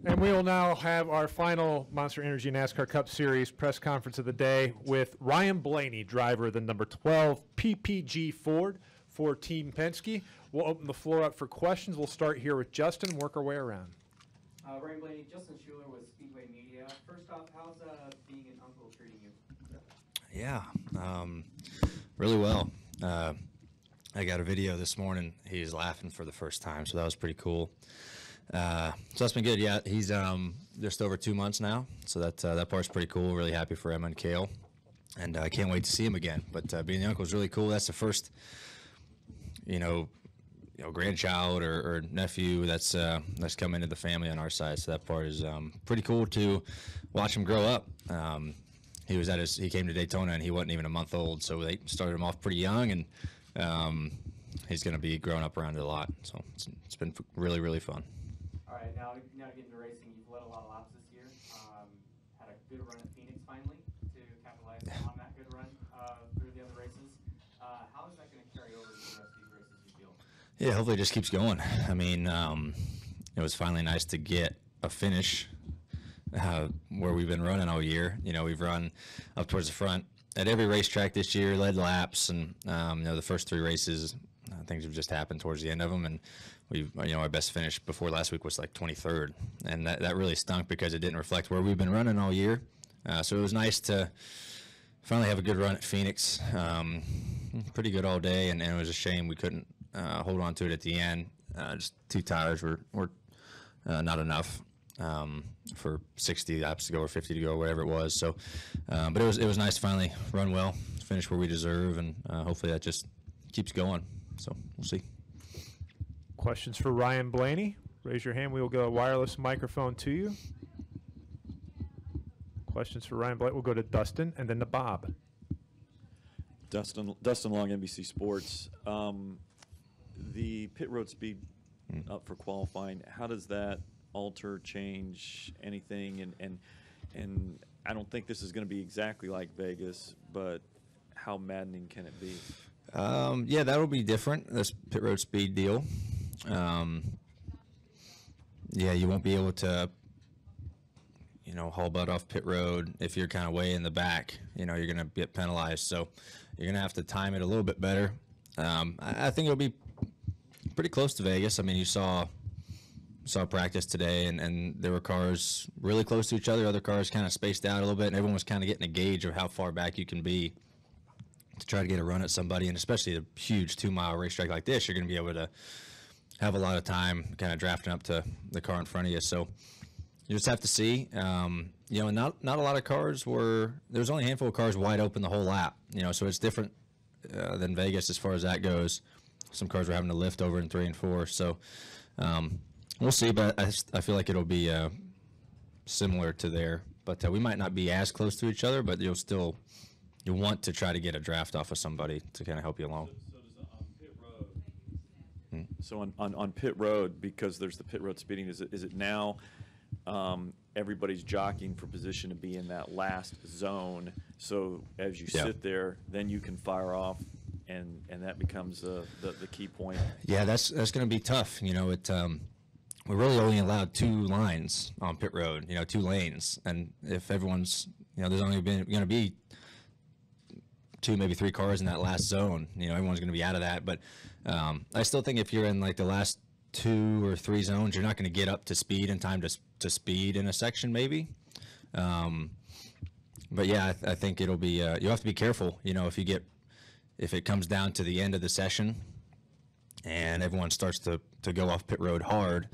And we will now have our final Monster Energy NASCAR Cup Series press conference of the day with Ryan Blaney, driver of the number 12 PPG Ford for Team Penske. We'll open the floor up for questions. We'll start here with Justin and work our way around. Ryan Blaney, Justin Schuler with Speedway Media. First off, how's being an uncle treating you? Yeah, really well. I got a video this morning. He's laughing for the first time, so that was pretty cool. So that's been good. Yeah, he's just over 2 months now, so that part's pretty cool. Really happy for Emma and Kale, and I can't wait to see him again. But being the uncle is really cool. That's the first, grandchild or nephew that's come into the family on our side. So that part is pretty cool to watch him grow up. He came to Daytona and he wasn't even a month old, so they started him off pretty young, and he's going to be growing up around it a lot. So it's been really, really fun. All right, now getting to racing, you've led a lot of laps this year. Had a good run at Phoenix finally to capitalize on that good run through the other races. How is that going to carry over to the rest of these races, you feel? Yeah, hopefully it just keeps going. I mean, it was finally nice to get a finish where we've been running all year. We've run up towards the front at every racetrack this year, led laps, and the first 3 races, things have just happened towards the end of them, and our best finish before last week was like 23rd, and that really stunk because it didn't reflect where we've been running all year. So it was nice to finally have a good run at Phoenix. Pretty good all day, and it was a shame we couldn't hold on to it at the end. Just 2 tires were not enough for 60 laps to go or 50 to go, or whatever it was. So, but it was nice to finally run well, finish where we deserve, and hopefully that just keeps going. So we'll see. Questions for Ryan Blaney? Raise your hand. We will go a wireless microphone to you. Questions for Ryan Blaney? We'll go to Dustin and then to Bob. Dustin Long, NBC Sports. The pit road speed up for qualifying, how does that alter, change anything? And I don't think this is going to be exactly like Vegas, but how maddening can it be? Yeah, that'll be different, this pit road speed deal. Yeah, you won't be able to, haul butt off pit road if you're kind of way in the back. You're going to get penalized, so you're going to have to time it a little bit better. I think it'll be pretty close to Vegas. I mean, you saw practice today, and there were cars really close to each other. Other cars kind of spaced out a little bit, and everyone was kind of getting a gauge of how far back you can be to try to get a run at somebody. And especially a huge 2-mile racetrack like this, you're going to be able to have a lot of time kind of drafting up to the car in front of you. So you just have to see. Not a lot of cars there was only a handful of cars wide open the whole lap. So it's different than Vegas as far as that goes. Some cars were having to lift over in 3 and 4. So we'll see, but I feel like it'll be similar to there. But we might not be as close to each other, but you'll want to try to get a draft off of somebody to kind of help you along. So on pit road, because there's the pit road speeding, is it now everybody's jockeying for position to be in that last zone? So as you sit there, then you can fire off, and that becomes the key point. Yeah, that's going to be tough. We're really only allowed 2 lines on pit road. 2 lanes, and if everyone's there's only going to be 2, maybe 3 cars in that last zone. Everyone's going to be out of that. But I still think if you're in like the last 2 or 3 zones, you're not going to get up to speed in time to speed in a section maybe. But yeah, I think it'll be you have to be careful. If it comes down to the end of the session and everyone starts to go off pit road hard,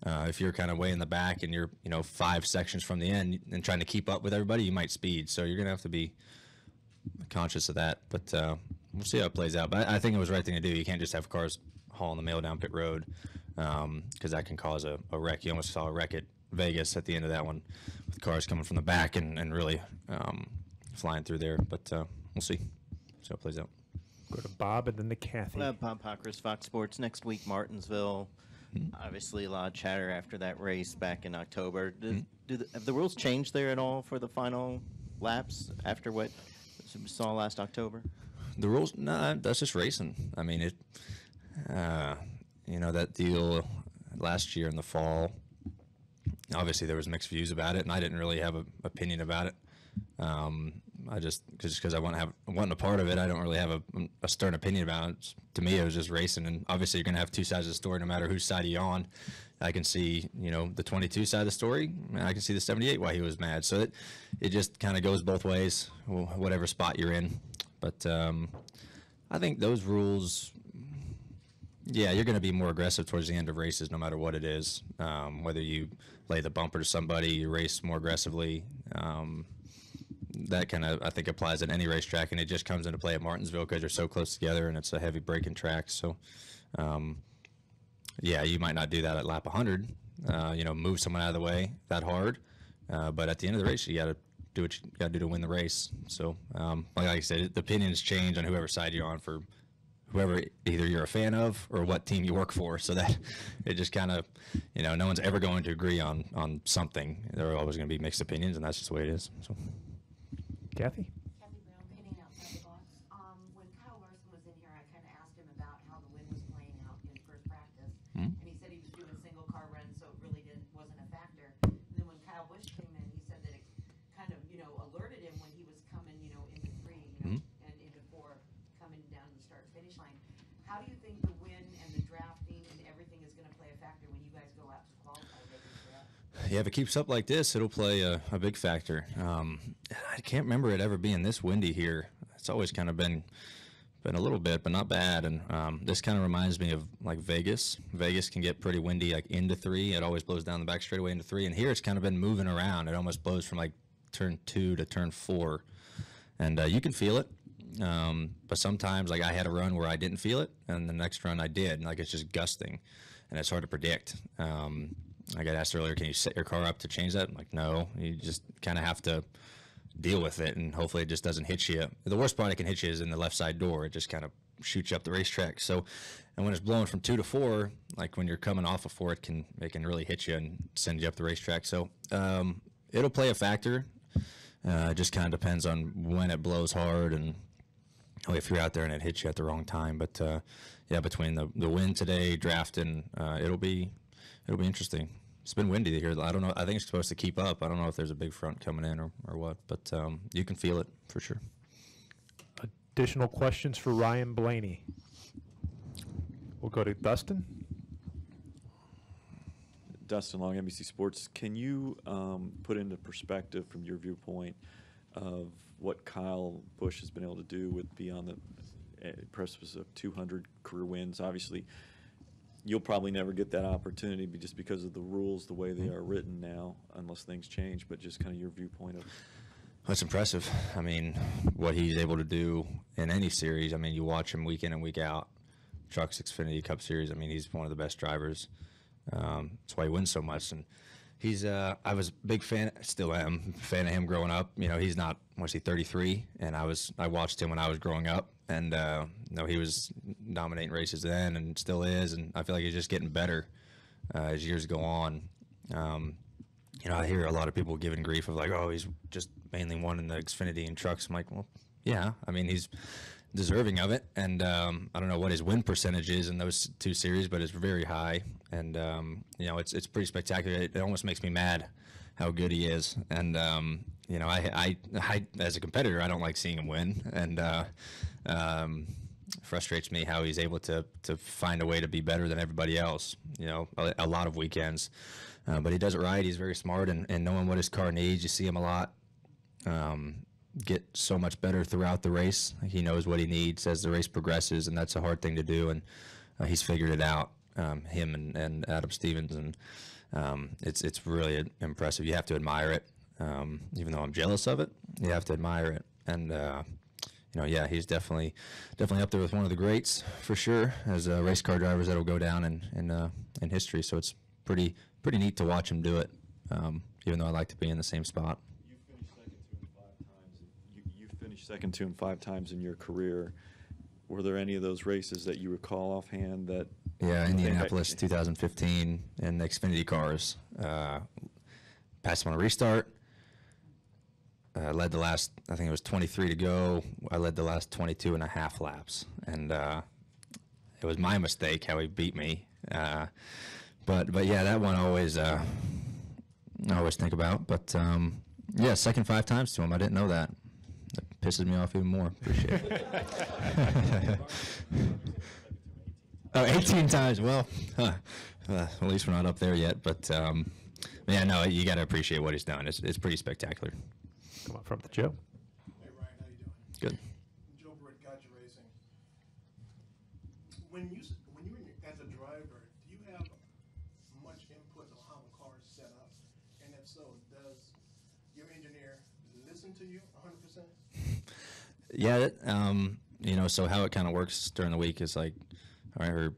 if you're kind of way in the back and you're 5 sections from the end and trying to keep up with everybody, you might speed. So you're going to have to be conscious of that, but we'll see how it plays out. But I think it was the right thing to do. You can't just have cars hauling the mail down pit road, because that can cause a wreck. You almost saw a wreck at Vegas at the end of that one with cars coming from the back and really flying through there. But we'll see how it plays out. Go to Bob and then to Kathy. Bob Pockris, Fox Sports. Next week, Martinsville. Obviously, a lot of chatter after that race back in October. Have the rules changed there at all for the final laps after what we saw last October? The rules? No, that's just racing. I mean, that deal last year in the fall, obviously there was mixed views about it, and I didn't really have an opinion about it. I just because I wasn't a part of it, I don't really have a stern opinion about it. To me, it was just racing, and obviously you're going to have two sides of the story no matter whose side you're on. I can see, the 22 side of the story, and I can see the 78 why he was mad. So it just kind of goes both ways, whatever spot you're in. But I think those rules, yeah, you're going to be more aggressive towards the end of races no matter what it is. Whether you lay the bumper to somebody, you race more aggressively. That kind of, I think, applies at any racetrack, and it just comes into play at Martinsville because they're so close together and it's a heavy braking track. So, yeah, you might not do that at lap 100, move someone out of the way that hard. But at the end of the race, you got to do what you got to do to win the race. So, like I said, the opinions change on whoever side you're on for whoever either you're a fan of or what team you work for. So that it just kind of, no one's ever going to agree on something. There are always going to be mixed opinions, and that's just the way it is. So, Kathy? Kathy Brown, painting outside the box. When Kyle Larson was in here, I kind of asked him about how the wind was playing out in first practice, and he said he was doing single car runs, so it really wasn't a factor. And then when Kyle Busch came in, he said that it kind of alerted him when he was coming into three, and into four, coming down the start finish line. How do you think the wind and the drafting and everything is going to play a factor when you guys go out to qualify later today? Yeah, if it keeps up like this, it'll play a big factor. I can't remember it ever being this windy here. It's always kind of been a little bit, but not bad. And this kind of reminds me of like Vegas. Vegas can get pretty windy, like into three. It always blows down the back straightaway into three. And here it's kind of been moving around. It almost blows from like turn 2 to turn 4, and you can feel it. But sometimes, like I had a run where I didn't feel it, and the next run I did. Like it's just gusting, and it's hard to predict. I got asked earlier, can you set your car up to change that? I'm like, no, you just kind of have to deal with it, and hopefully it just doesn't hit you. The worst part it can hit you is in the left side door. It just kind of shoots you up the racetrack. So, and when it's blowing from 2 to 4, like when you're coming off of 4, it can really hit you and send you up the racetrack. So it'll play a factor. It just kind of depends on when it blows hard and if you're out there and it hits you at the wrong time. But yeah, between the wind today, drafting, it'll be interesting. It's been windy here. I don't know. I think it's supposed to keep up. I don't know if there's a big front coming in or what, but you can feel it for sure. Additional questions for Ryan Blaney? We'll go to Dustin. Dustin Long, NBC Sports. Can you put into perspective from your viewpoint of what Kyle Busch has been able to do with beyond the precipice of 200 career wins? Obviously, you'll probably never get that opportunity just because of the rules, the way they are written now, unless things change. But just kind of your viewpoint of. That's impressive. I mean, what he's able to do in any series. I mean, you watch him week in and week out. Trucks Xfinity Cup Series. I mean, he's one of the best drivers. That's why he wins so much. And he's I was a big fan, still am, fan of him growing up. He's not, was he 33? And I watched him when I was growing up. And, he was dominating races then and still is. And I feel like he's just getting better as years go on. I hear a lot of people giving grief of like, oh, he's just mainly won in the Xfinity and trucks. I'm like, well, yeah. I mean, he's deserving of it. And I don't know what his win percentage is in those two series, but it's very high. And, it's pretty spectacular. It almost makes me mad how good he is. And, I as a competitor, I don't like seeing him win. And frustrates me how he's able to find a way to be better than everybody else, a lot of weekends. But he does it right. He's very smart and knowing what his car needs. You see him a lot. Get so much better throughout the race. He knows what he needs as the race progresses, and that's a hard thing to do, and he's figured it out, him and Adam Stevens, and it's really impressive. You have to admire it. Even though I'm jealous of it, you have to admire it. And, yeah, he's definitely up there with one of the greats for sure as race car drivers that'll go down in history. So it's pretty neat to watch him do it, even though I like to be in the same spot. You finished second to him 5 times in your career. Were there any of those races that you recall offhand that? Yeah, Indianapolis 2015 and the Xfinity cars. Passed him on a restart. Led the last, I think it was 23 to go. I led the last 22 and a half laps. And it was my mistake how he beat me. But yeah, that one always, I always think about. But yeah, second 5 times to him. I didn't know that. That pisses me off even more. Appreciate it. Oh, 18 times. Well, at least we're not up there yet. But yeah, no, you got to appreciate what he's done. It's pretty spectacular. Come on, from the Joe. Hey Ryan, how you doing? Good. Joe Britt, Gotcha Racing. When you as a driver, do you have much input on how the car is set up? And if so, does your engineer listen to you 100%? Yeah, you know, so how it kind of works during the week is like, our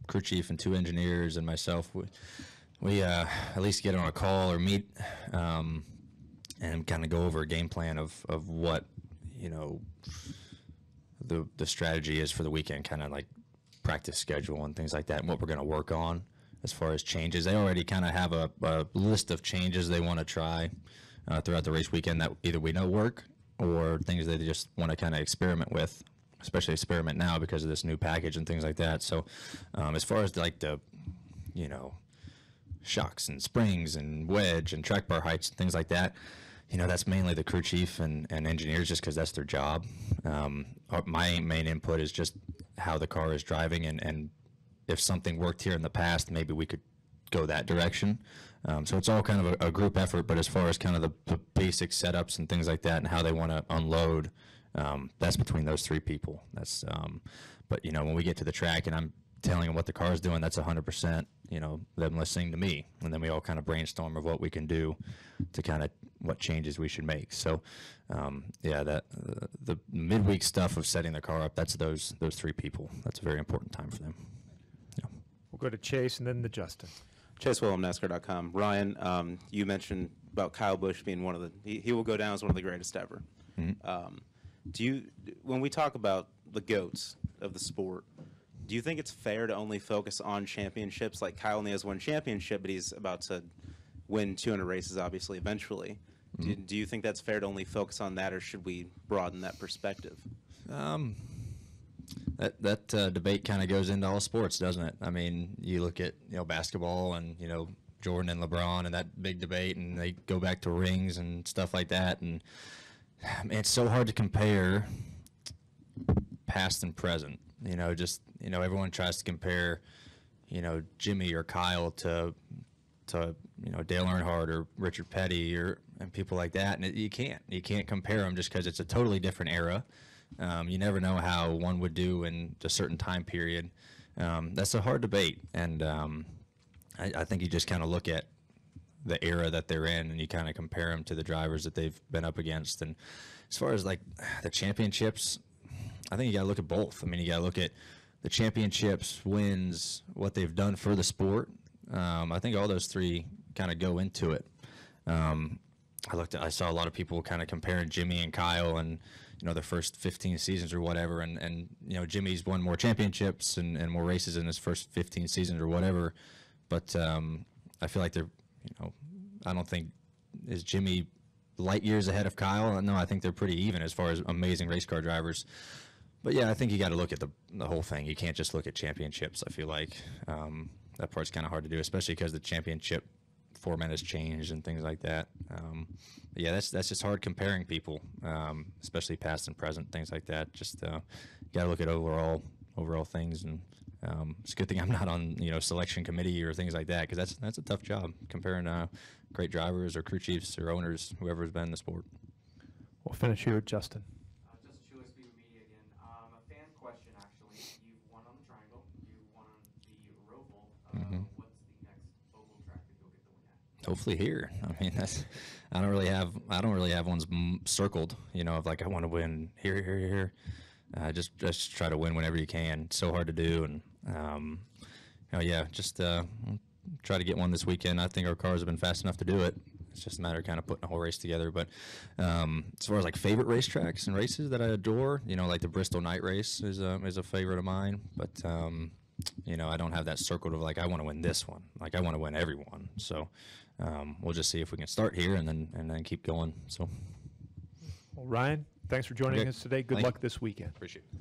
crew chief and 2 engineers and myself, we at least get on a call or meet and kind of go over a game plan of what, you know, the strategy is for the weekend, kind of like practice schedule and things like that, and what we're going to work on as far as changes. They already kind of have a list of changes they want to try throughout the race weekend that either we know work or things they just want to kind of experiment with, especially experiment now because of this new package and things like that. So as far as like the, you know, shocks and springs and wedge and track bar heights and things like that, you know, that's mainly the crew chief and engineers, just because that's their job. My main input is just how the car is driving, and if something worked here in the past, maybe we could go that direction. So it's all kind of a group effort, but as far as kind of the basic setups and things like that and how they want to unload, that's between those 3 people. That's but you know, when we get to the track and I'm telling them what the car is doing, that's 100%, you know, them listening to me, and then we all kind of brainstorm of what we can do to kind of what changes we should make. So yeah, that the midweek stuff of setting the car up, that's those 3 people. That's a very important time for them. Yeah. We'll go to Chase and then to Justin. Chase Willem, NASCAR.com. Ryan, you mentioned about Kyle Busch being one of the he will go down as one of the greatest ever. Mm-hmm. When we talk about the GOATs of the sport, do you think it's fair to only focus on championships? Like Kyle only has 1 championship, but he's about to win 200 races, obviously, eventually. Mm-hmm. Do you think that's fair to only focus on that, or should we broaden that perspective? That debate kind of goes into all sports, doesn't it? I mean, you look at, you know, basketball and, you know, Jordan and LeBron and that big debate, and they go back to rings and stuff like that. And it's so hard to compare past and present. You know, just, you know, everyone tries to compare, you know, Jimmy or Kyle to you know, Dale Earnhardt or Richard Petty and people like that, and you can't compare them just because it's a totally different era. You never know how one would do in a certain time period. That's a hard debate, and I think you just kind of look at the era that they're in, and you kind of compare them to the drivers that they've been up against. And as far as like the championships, I think you got to look at both. I mean, you got to look at the championships, wins, what they've done for the sport. I think all those 3 kind of go into it. I saw a lot of people kind of comparing Jimmy and Kyle and, you know, their first 15 seasons or whatever, and you know, Jimmy's won more championships and more races in his first 15 seasons or whatever. But I feel like they're, you know, I don't think, is Jimmy light years ahead of Kyle? No, I think they're pretty even as far as amazing race car drivers. But yeah, I think you got to look at the whole thing. You can't just look at championships. I feel like that part's kind of hard to do, especially because the championship format has changed and things like that. Yeah, that's just hard comparing people, especially past and present, things like that. Just you got to look at overall things, and it's a good thing I'm not on, you know, selection committee or things like that, because that's a tough job comparing great drivers or crew chiefs or owners, whoever's been in the sport. We'll finish here with Justin. Justin Schuler, Speedway Media again. A fan question, actually. You've won on the Triangle. You've won on the Roval. What's the next oval track that you'll get the win at? Hopefully here. I mean, I don't really have ones circled, you know, of like I want to win here. Just try to win whenever you can. It's so hard to do, and you know, yeah, just try to get one this weekend. I think our cars have been fast enough to do it. It's just a matter of kind of putting a whole race together. But as far as like favorite racetracks and races that I adore, you know, like the Bristol Night Race is a favorite of mine. But you know, I don't have that circled of like I want to win this one. Like I want to win every one. So we'll just see if we can start here and then keep going. So, Well, Ryan, thanks for joining Okay. us today. Good Thank luck you. this weekend. Appreciate it.